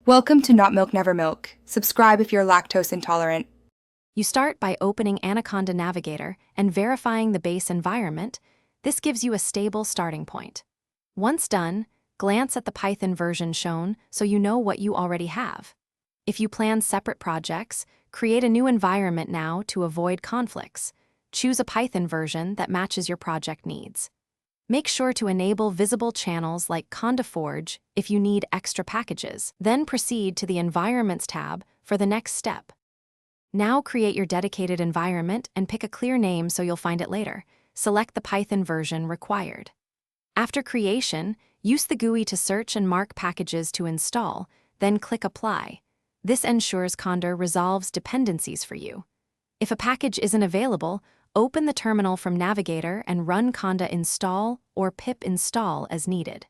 Welcome to Not Milk Never Milk. Subscribe if you're lactose intolerant. You start by opening Anaconda Navigator and verifying the base environment. This gives you a stable starting point. Once done, glance at the Python version shown so you know what you already have. If you plan separate projects, create a new environment now to avoid conflicts. Choose a Python version that matches your project needs. Make sure to enable visible channels like Conda Forge if you need extra packages. Then proceed to the Environments tab for the next step. Now create your dedicated environment and pick a clear name so you'll find it later. Select the Python version required. After creation, use the GUI to search and mark packages to install, then click Apply. This ensures Conda resolves dependencies for you. If a package isn't available, open the terminal from Navigator and run conda install or pip install as needed.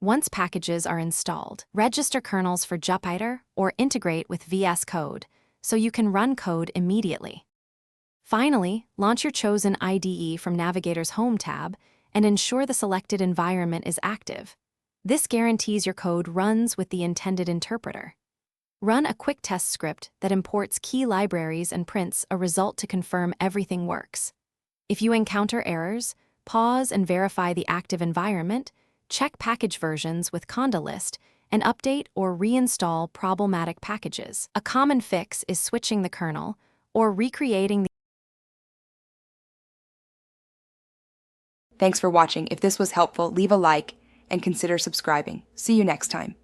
Once packages are installed, register kernels for Jupyter or integrate with VS Code so you can run code immediately. Finally, launch your chosen IDE from Navigator's Home tab and ensure the selected environment is active. This guarantees your code runs with the intended interpreter. Run a quick test script that imports key libraries and prints a result to confirm everything works. If you encounter errors, pause and verify the active environment, check package versions with Conda list, and update or reinstall problematic packages. A common fix is switching the kernel or recreating the Thanks for watching. If this was helpful, leave a like and consider subscribing. See you next time.